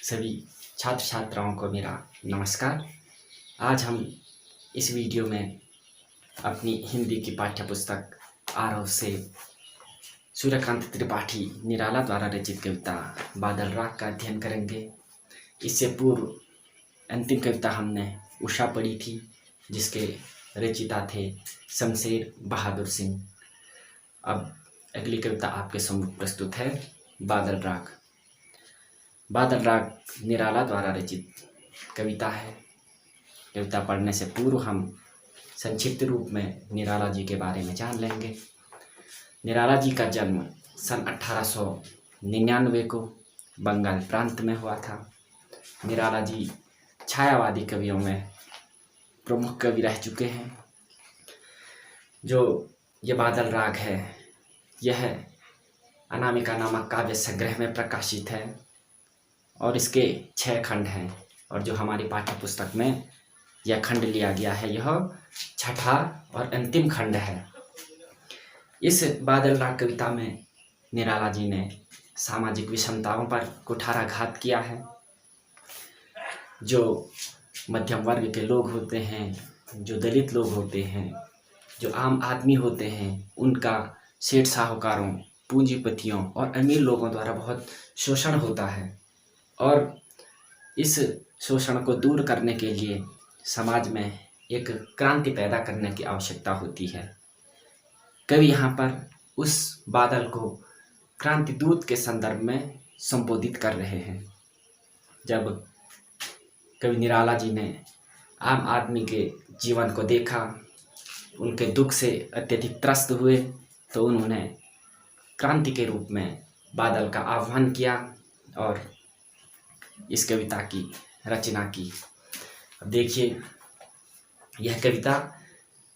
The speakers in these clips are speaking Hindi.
सभी छात्र छात्राओं को मेरा नमस्कार। आज हम इस वीडियो में अपनी हिंदी की पाठ्य पुस्तक आरव से सूर्यकांत त्रिपाठी निराला द्वारा रचित कविता बादल राग का अध्ययन करेंगे। इससे पूर्व अंतिम कविता हमने उषा पढ़ी थी, जिसके रचिता थे शमशेर बहादुर सिंह। अब अगली कविता आपके सम्मुख प्रस्तुत है बादल राग। बादल राग निराला द्वारा रचित कविता है। कविता पढ़ने से पूर्व हम संक्षिप्त रूप में निराला जी के बारे में जान लेंगे। निराला जी का जन्म सन 1899 को बंगाल प्रांत में हुआ था। निराला जी छायावादी कवियों में प्रमुख कवि रह चुके हैं। जो ये बादल राग है, यह अनामिका नामक काव्य संग्रह में प्रकाशित है और इसके 6 खंड हैं। और जो हमारी पाठ्य पुस्तक में यह खंड लिया गया है, यह छठा और अंतिम खंड है। इस बादल राग कविता में निराला जी ने सामाजिक विषमताओं पर कुठाराघात किया है। जो मध्यम वर्ग के लोग होते हैं, जो दलित लोग होते हैं, जो आम आदमी होते हैं, उनका सेठ साहूकारों, पूंजीपतियों और अमीर लोगों द्वारा बहुत शोषण होता है। और इस शोषण को दूर करने के लिए समाज में एक क्रांति पैदा करने की आवश्यकता होती है। कवि यहाँ पर उस बादल को क्रांति दूत के संदर्भ में संबोधित कर रहे हैं। जब कवि निराला जी ने आम आदमी के जीवन को देखा, उनके दुख से अत्यधिक त्रस्त हुए, तो उन्होंने क्रांति के रूप में बादल का आह्वान किया और इस कविता की रचना की। अब देखिए, यह कविता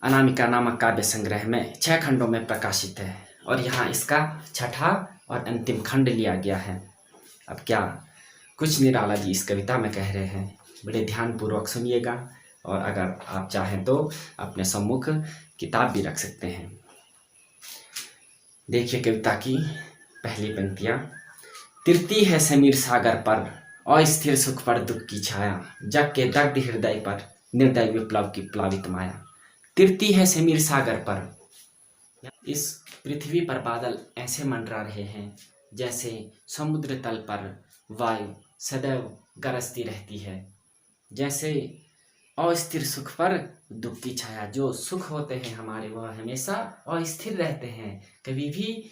अनामिका नामक काव्य संग्रह में 6 खंडों में प्रकाशित है और यहाँ इसका छठा और अंतिम खंड लिया गया है। अब क्या कुछ निराला जी इस कविता में कह रहे हैं, बड़े ध्यानपूर्वक सुनिएगा। और अगर आप चाहें तो अपने सम्मुख किताब भी रख सकते हैं। देखिए कविता की पहली पंक्तियाँ। तिरती है समीर सागर पर, अस्थिर सुख पर दुख की छाया, जग के दग्ध हृदय पर निर्दय विप्लव की प्लावित माया। तिरती है समीर सागर पर। इस पृथ्वी पर बादल ऐसे मंडरा रहे हैं जैसे समुद्र तल पर वायु सदैव गरजती रहती है। जैसे अस्थिर सुख पर दुख की छाया, जो सुख होते हैं हमारे, वह हमेशा अस्थिर रहते हैं, कभी भी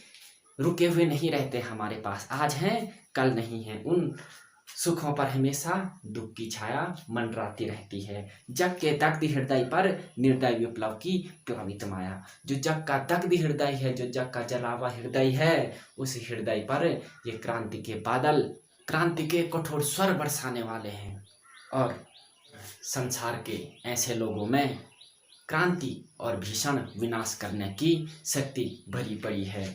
रुके हुए नहीं रहते हमारे पास। आज हैं कल नहीं हैं। उन सुखों पर हमेशा दुख की छाया मंडराती रहती है। जग के दग्ध हृदय पर निर्दय विप्लव की प्लावित माया। जो जग का दग्ध हृदय है, जो जग का जलावा हृदय है, उस हृदय पर ये क्रांति के बादल, क्रांति के कठोर स्वर बरसाने वाले हैं। और संसार के ऐसे लोगों में क्रांति और भीषण विनाश करने की शक्ति भरी पड़ी है।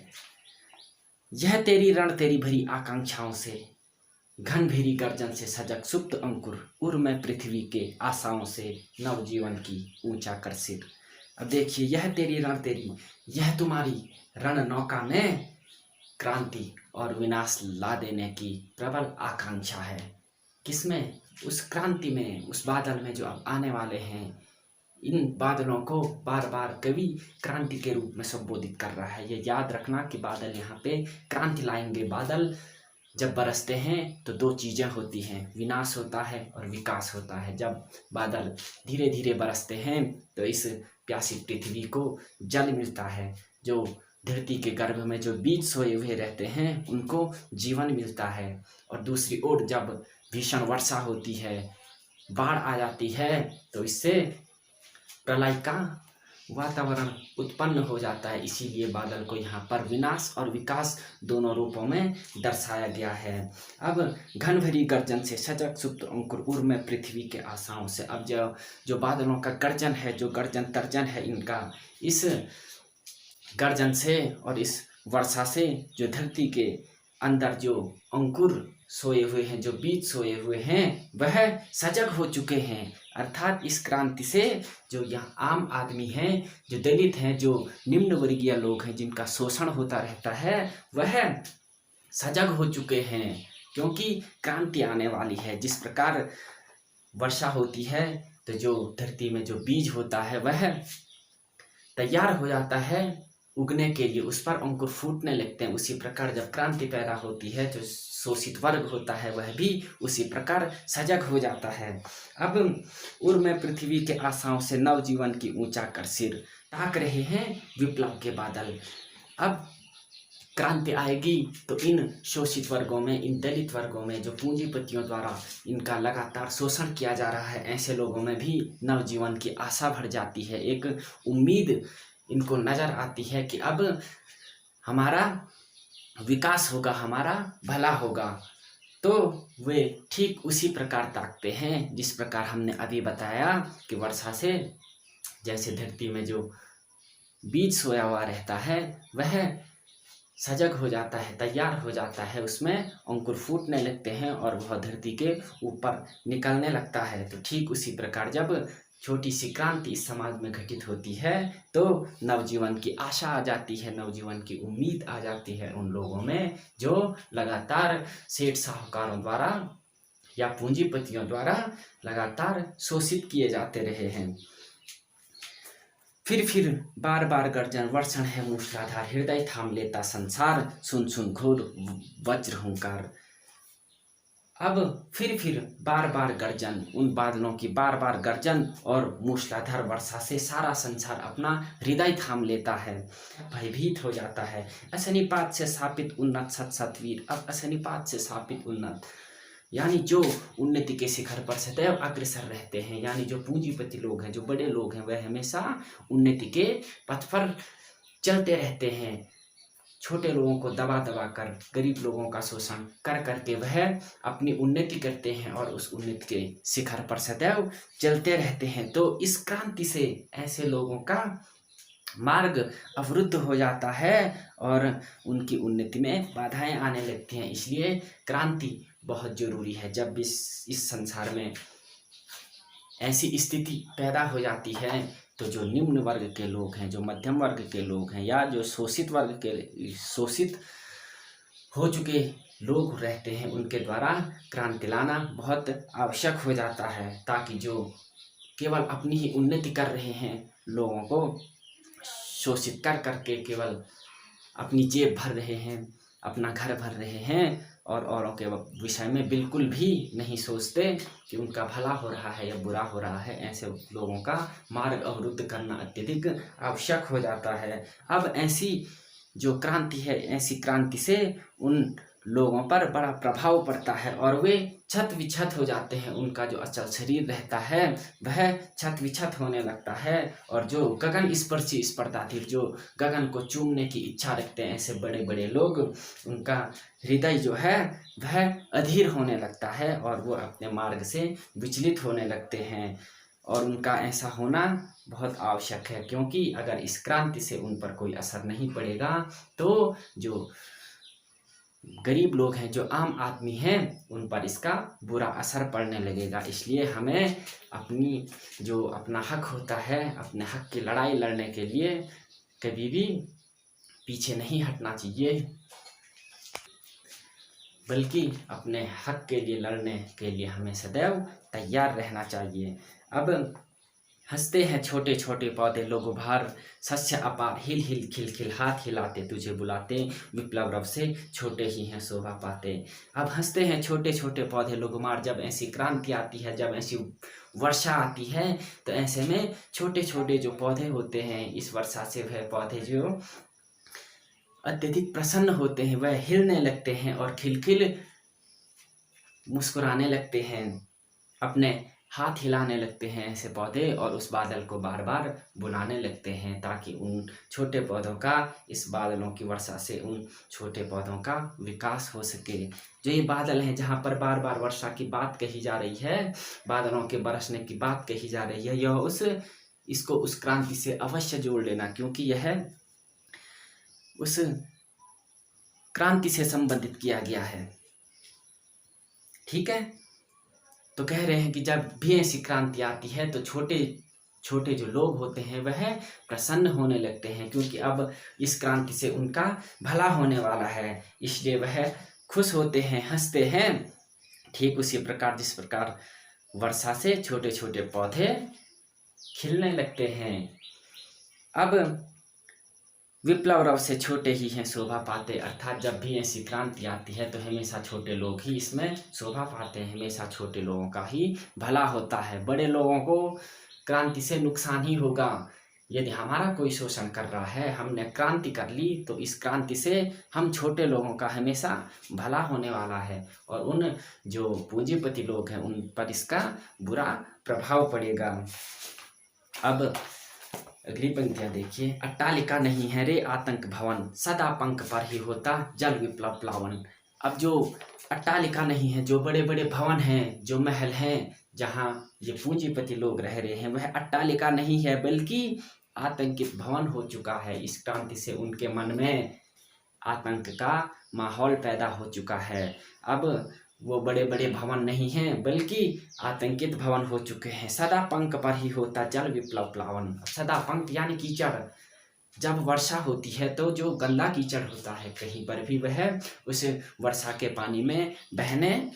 यह तेरी रण तेरी भरी आकांक्षाओं से, घन भेरी गर्जन से सजग सुप्त अंकुर, उर में पृथ्वी के आशाओं से नवजीवन की ऊंचा कर सिर। अब देखिए, यह तेरी रण तेरी, यह तुम्हारी रण नौका में क्रांति और विनाश ला देने की प्रबल आकांक्षा है। किसमें? उस क्रांति में, उस बादल में जो अब आने वाले हैं। इन बादलों को बार बार कवि क्रांति के रूप में संबोधित कर रहा है। ये याद रखना कि बादल यहाँ पे क्रांति लाएंगे। बादल जब बरसते हैं तो 2 चीज़ें होती हैं, विनाश होता है और विकास होता है। जब बादल धीरे धीरे बरसते हैं तो इस प्यासी पृथ्वी को जल मिलता है। जो धरती के गर्भ में जो बीज सोए हुए रहते हैं, उनको जीवन मिलता है। और दूसरी ओर जब भीषण वर्षा होती है, बाढ़ आ जाती है, तो इससे प्रलय का वातावरण उत्पन्न हो जाता है। इसीलिए बादल को यहाँ पर विनाश और विकास दोनों रूपों में दर्शाया गया है। अब घन भरी गर्जन से सजग सुप्त अंकुर, उर में पृथ्वी के आशाओं से। अब जो बादलों का गर्जन है, जो गर्जन तर्जन है इनका, इस गर्जन से और इस वर्षा से जो धरती के अंदर जो अंकुर सोए हुए हैं, जो बीज सोए हुए हैं, वह सजग हो चुके हैं। अर्थात इस क्रांति से जो यहाँ आम आदमी हैं, जो दलित हैं, जो निम्न वर्गीय लोग हैं, जिनका शोषण होता रहता है, वह सजग हो चुके हैं। क्योंकि क्रांति आने वाली है। जिस प्रकार वर्षा होती है तो जो धरती में जो बीज होता है वह तैयार हो जाता है उगने के लिए, उस पर अंकुर फूटने लगते हैं। उसी प्रकार जब क्रांति पैदा होती है तो शोषित वर्ग होता है वह भी उसी प्रकार सजग हो जाता है। अब उर में पृथ्वी के आशाओं से नवजीवन की ऊंचा कर सिर, ताक रहे हैं विप्लव के बादल। अब क्रांति आएगी तो इन शोषित वर्गों में, इन दलित वर्गों में जो पूंजीपतियों द्वारा इनका लगातार शोषण किया जा रहा है, ऐसे लोगों में भी नवजीवन की आशा भर जाती है। एक उम्मीद इनको नज़र आती है कि अब हमारा विकास होगा, हमारा भला होगा। तो वे ठीक उसी प्रकार ताकते हैं जिस प्रकार हमने अभी बताया कि वर्षा से जैसे धरती में जो बीज सोया हुआ रहता है वह सजग हो जाता है, तैयार हो जाता है, उसमें अंकुर फूटने लगते हैं और वह धरती के ऊपर निकलने लगता है। तो ठीक उसी प्रकार जब छोटी सी क्रांति इस समाज में घटित होती है तो नवजीवन की आशा आ जाती है, नवजीवन की उम्मीद आ जाती है उन लोगों में जो लगातार सेठ साहूकारों द्वारा या पूंजीपतियों द्वारा लगातार शोषित किए जाते रहे हैं। फिर बार बार गर्जन वर्षण है मूसलाधार, हृदय थाम लेता संसार, सुन सुन घोर वज्र हुंकार। अब फिर बार बार गर्जन, उन बादलों की बार बार गर्जन और मूसलाधार वर्षा से सारा संसार अपना हृदय थाम लेता है, भयभीत हो जाता है। असनिपात से स्थापित उन्नत सत सतवीर, अब असनिपात से स्थापित उन्नत यानी जो उन्नति के शिखर पर सदैव अग्रसर रहते हैं, यानी जो पूंजीपति लोग हैं, जो बड़े लोग हैं, वह हमेशा उन्नति के पथ पर चलते रहते हैं। छोटे लोगों को दबा दबा कर, गरीब लोगों का शोषण कर करके वह अपनी उन्नति करते हैं और उस उन्नति के शिखर पर सदैव चलते रहते हैं। तो इस क्रांति से ऐसे लोगों का मार्ग अवरुद्ध हो जाता है और उनकी उन्नति में बाधाएं आने लगती हैं। इसलिए क्रांति बहुत जरूरी है। जब इस संसार में ऐसी स्थिति पैदा हो जाती है तो जो निम्न वर्ग के लोग हैं, जो मध्यम वर्ग के लोग हैं या जो शोषित वर्ग के, शोषित हो चुके लोग रहते हैं, उनके द्वारा क्रांति लाना बहुत आवश्यक हो जाता है, ताकि जो केवल अपनी ही उन्नति कर रहे हैं लोगों को शोषित कर करके केवल अपनी जेब भर रहे हैं, अपना घर भर रहे हैं और औरों के विषय में बिल्कुल भी नहीं सोचते कि उनका भला हो रहा है या बुरा हो रहा है, ऐसे लोगों का मार्ग अवरुद्ध करना अत्यधिक आवश्यक हो जाता है। अब ऐसी जो क्रांति है, ऐसी क्रांति से उन लोगों पर बड़ा प्रभाव पड़ता है और वे छत विछत हो जाते हैं। उनका जो अचल शरीर रहता है वह छत विछत होने लगता है और जो गगन स्पर्शी स्पर्धार्थी, जो गगन को चूमने की इच्छा रखते हैं, ऐसे बड़े बड़े लोग, उनका हृदय जो है वह अधीर होने लगता है और वो अपने मार्ग से विचलित होने लगते हैं। और उनका ऐसा होना बहुत आवश्यक है, क्योंकि अगर इस क्रांति से उन पर कोई असर नहीं पड़ेगा तो जो गरीब लोग हैं, जो आम आदमी हैं, उन पर इसका बुरा असर पड़ने लगेगा। इसलिए हमें अपना हक होता है, अपने हक की लड़ाई लड़ने के लिए कभी भी पीछे नहीं हटना चाहिए, बल्कि अपने हक के लिए लड़ने के लिए हमें सदैव तैयार रहना चाहिए। अब हंसते हैं छोटे छोटे पौधे लोग भार, शस्य अपार हिल हिल खिल खिल, हाथ हिलाते तुझे बुलाते, विप्लव रब से छोटे ही हैं शोभा पाते। अब हंसते हैं छोटे छोटे पौधे लोग मार, जब ऐसी क्रांति आती है, जब ऐसी वर्षा आती है तो ऐसे में छोटे छोटे जो पौधे होते हैं, इस वर्षा से वह पौधे जो अत्यधिक प्रसन्न होते हैं, वह हिलने लगते हैं और खिलखिल मुस्कुराने लगते हैं, अपने हाथ हिलाने लगते हैं ऐसे पौधे और उस बादल को बार बार बुलाने लगते हैं, ताकि उन छोटे पौधों का, इस बादलों की वर्षा से उन छोटे पौधों का विकास हो सके। जो ये बादल हैं जहाँ पर बार बार वर्षा की बात कही जा रही है, बादलों के बरसने की बात कही जा रही है, यह इसको उस क्रांति से अवश्य जोड़ लेना, क्योंकि यह उस क्रांति से संबंधित किया गया है। ठीक है, तो कह रहे हैं कि जब भी ऐसी क्रांति आती है तो छोटे छोटे जो लोग होते हैं वह प्रसन्न होने लगते हैं, क्योंकि अब इस क्रांति से उनका भला होने वाला है। इसलिए वह खुश होते हैं, हंसते हैं। ठीक उसी प्रकार जिस प्रकार वर्षा से छोटे छोटे पौधे खिलने लगते हैं। अब विप्लव रव से छोटे ही हैं शोभा पाते, अर्थात जब भी ऐसी क्रांति आती है तो हमेशा छोटे लोग ही इसमें शोभा पाते हैं, हमेशा छोटे लोगों का ही भला होता है। बड़े लोगों को क्रांति से नुकसान ही होगा। यदि हमारा कोई शोषण कर रहा है, हमने क्रांति कर ली, तो इस क्रांति से हम छोटे लोगों का हमेशा भला होने वाला है और उन जो पूंजीपति लोग हैं उन पर इसका बुरा प्रभाव पड़ेगा। अब अगली पंक्तियां देखिए। अट्टालिका नहीं है रे आतंक भवन, सदा पंख पर ही होता जल विप्लव प्लावन। अब जो अट्टालिका नहीं है, जो बड़े बड़े भवन हैं, जो महल हैं, जहाँ ये पूंजीपति लोग रह रहे हैं, वह अट्टालिका नहीं है बल्कि आतंकित भवन हो चुका है। इस क्रांति से उनके मन में आतंक का माहौल पैदा हो चुका है। अब वो बड़े बड़े भवन नहीं हैं बल्कि आतंकित भवन हो चुके हैं। सदा पंख पर ही होता जल विप्लव प्लावन। सदा पंख यानी कीचड़। जब वर्षा होती है तो जो गंदा कीचड़ होता है कहीं पर भी, वह उस वर्षा के पानी में बहने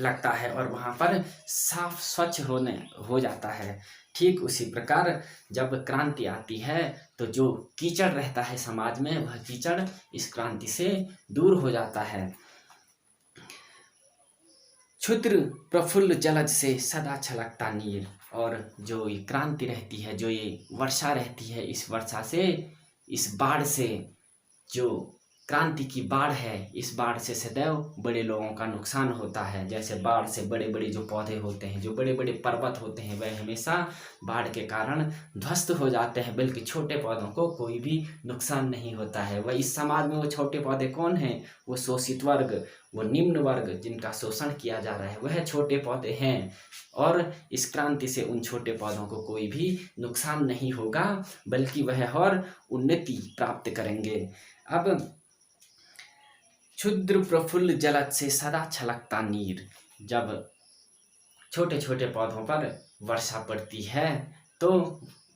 लगता है और वहाँ पर साफ स्वच्छ हो जाता है। ठीक उसी प्रकार जब क्रांति आती है तो जो कीचड़ रहता है समाज में, वह कीचड़ इस क्रांति से दूर हो जाता है। क्षुद्र प्रफुल्ल जलज से सदा छलकता नीर। और जो ये क्रांति रहती है, जो ये वर्षा रहती है, इस वर्षा से, इस बाढ़ से, जो क्रांति की बाढ़ है, इस बाढ़ से सदैव बड़े लोगों का नुकसान होता है। जैसे बाढ़ से बड़े बड़े जो पौधे होते हैं, जो बड़े बड़े पर्वत होते हैं, वह हमेशा बाढ़ के कारण ध्वस्त हो जाते हैं, बल्कि छोटे पौधों को कोई भी नुकसान नहीं होता है। वह इस समाज में वो छोटे पौधे कौन हैं? वो शोषित वर्ग, वो निम्न वर्ग जिनका शोषण किया जा रहा है, वह छोटे पौधे हैं। और इस क्रांति से उन छोटे पौधों को कोई भी नुकसान नहीं होगा, बल्कि वह और उन्नति प्राप्त करेंगे। अब क्षुद्र प्रफुल्ल जलद से सदा छलकता नीर। जब छोटे छोटे पौधों पर वर्षा पड़ती है तो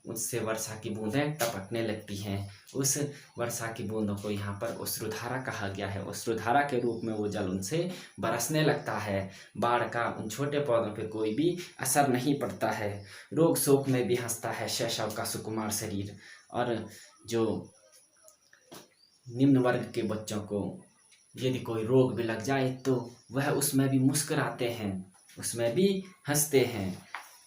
उससे वर्षा की बूंदें टपकने लगती हैं। उस वर्षा की बूंदों को यहाँ पर अश्रुधारा कहा गया है। अश्रुधारा के रूप में वो जल उनसे बरसने लगता है। बाढ़ का उन छोटे पौधों पे कोई भी असर नहीं पड़ता है। रोग शोक में भी हंसता है शैशव का सुकुमार शरीर। और जो निम्न वर्ग के बच्चों को यदि कोई रोग भी लग जाए तो वह उसमें भी मुस्कुराते हैं, उसमें भी हंसते हैं,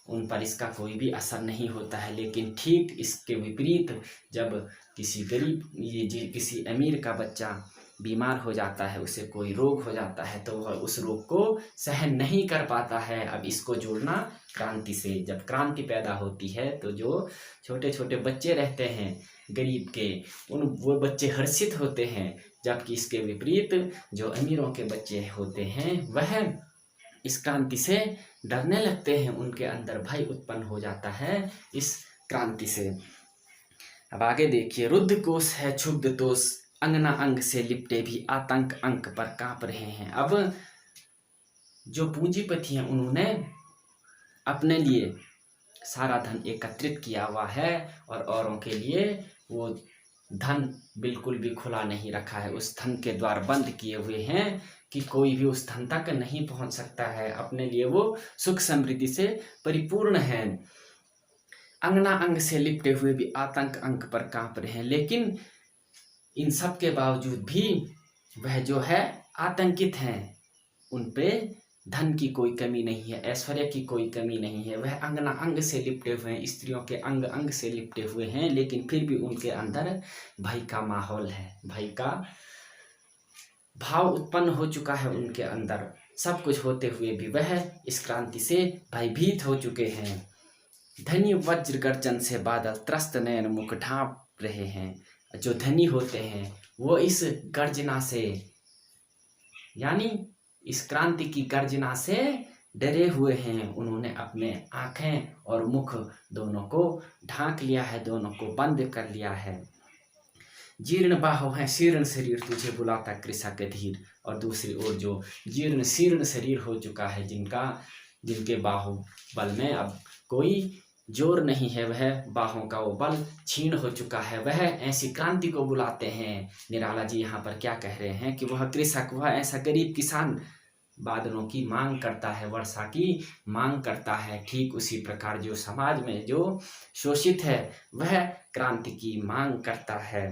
उन पर इसका कोई भी असर नहीं होता है। लेकिन ठीक इसके विपरीत जब किसी गरीब किसी अमीर का बच्चा बीमार हो जाता है, उसे कोई रोग हो जाता है, तो वह उस रोग को सहन नहीं कर पाता है। अब इसको जोड़ना क्रांति से। जब क्रांति पैदा होती है तो जो छोटे छोटे बच्चे रहते हैं गरीब के, वो बच्चे हर्षित होते हैं, जबकि इसके विपरीत जो अमीरों के बच्चे होते हैं वह इस क्रांति से डरने लगते हैं। उनके अंदर भय उत्पन्न हो जाता है इस क्रांति से। अब आगे देखिए। रुद्ध कोष है क्षुब्ध तोष, अंगना अंग से लिपटे भी आतंक अंक पर कांप रहे हैं। अब जो पूंजीपति हैं उन्होंने अपने लिए सारा धन एकत्रित किया हुआ है और औरों के लिए वो धन बिल्कुल भी खुला नहीं रखा है। उस धन के द्वार बंद किए हुए हैं कि कोई भी उस धन तक नहीं पहुंच सकता है। अपने लिए वो सुख समृद्धि से परिपूर्ण है। अंगना अंग से लिपटे हुए भी आतंक अंक पर कांप रहे हैं। लेकिन इन सब के बावजूद भी वह जो है आतंकित हैं। उन पे धन की कोई कमी नहीं है, ऐश्वर्य की कोई कमी नहीं है। वह अंगना अंग से लिपटे हुए हैं, स्त्रियों के अंग अंग से लिपटे हुए हैं, लेकिन फिर भी उनके अंदर भय का माहौल है। भय का भाव उत्पन्न हो चुका है उनके अंदर। सब कुछ होते हुए भी वह इस क्रांति से भयभीत हो चुके हैं। धनी वज्र गर्जन से बादल त्रस्त नयन मुख ढांप रहे हैं। जो धनी होते हैं वो इस गर्जना से, यानी इस क्रांति की गर्जना से डरे हुए हैं। उन्होंने अपने आँखें और मुख दोनों को ढांक लिया है, दोनों को बंद कर लिया है। जीर्ण बाहों है शीर्ण शरीर, तुझे बुलाता कृषक धीर। और दूसरी ओर जो जीर्ण शीर्ण शरीर हो चुका है, जिनके बाहुबल में अब कोई जोर नहीं है वह बाहों का वो बल, क्षीण हो चुका है वह, ऐसी क्रांति को बुलाते हैं। निराला जी यहाँ पर क्या कह रहे हैं कि वह कृषक, वह ऐसा गरीब किसान बादलों की मांग करता है, वर्षा की मांग करता है। ठीक उसी प्रकार जो समाज में जो शोषित है वह क्रांति की मांग करता है।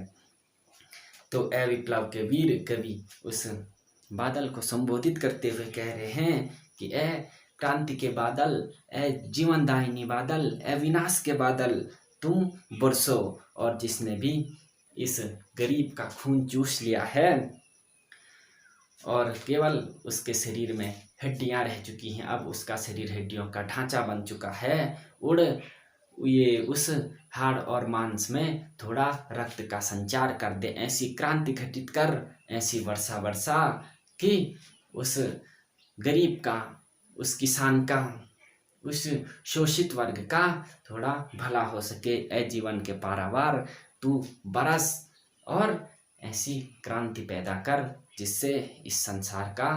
तो ए विप्लव के वीर कवि उस बादल को संबोधित करते हुए कह रहे हैं कि ए क्रांति के बादल, ए जीवनदायिनी बादल, ए विनाश के बादल, तुम बरसो। और जिसने भी इस गरीब का खून चूस लिया है और केवल उसके शरीर में हड्डियां रह चुकी हैं, अब उसका शरीर हड्डियों का ढांचा बन चुका है, उड़ ये उस हाड़ और मांस में थोड़ा रक्त का संचार कर दे, ऐसी क्रांति घटित कर, ऐसी वर्षा वर्षा कि उस गरीब का, उस किसान का, उस शोषित वर्ग का थोड़ा भला हो सके। ए जीवन के पारावार तू बरस और ऐसी क्रांति पैदा कर जिससे इस संसार का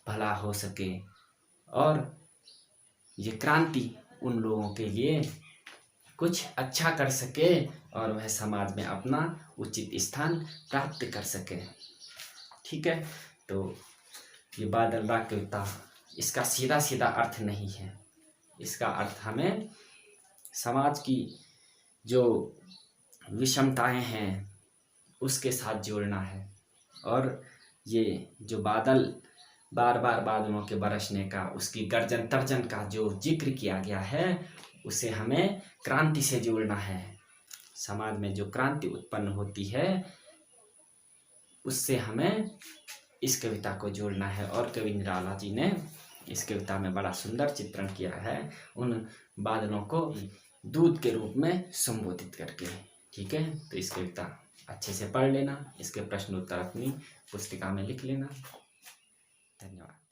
भला हो सके और ये क्रांति उन लोगों के लिए कुछ अच्छा कर सके और वह समाज में अपना उचित स्थान प्राप्त कर सके। ठीक है, तो ये बादल राग कविता, इसका सीधा सीधा अर्थ नहीं है, इसका अर्थ हमें समाज की जो विषमताएं हैं उसके साथ जोड़ना है। और ये जो बादल बार बार बादलों के बरसने का, उसकी गर्जन तर्जन का जो जिक्र किया गया है उसे हमें क्रांति से जोड़ना है। समाज में जो क्रांति उत्पन्न होती है उससे हमें इस कविता को जोड़ना है। और कवि निराला जी ने इस कविता में बड़ा सुंदर चित्रण किया है उन बादलों को दूध के रूप में संबोधित करके। ठीक है, तो इस कविता अच्छे से पढ़ लेना, इसके प्रश्न उत्तर अपनी पुस्तिका में लिख लेना। धन्यवाद।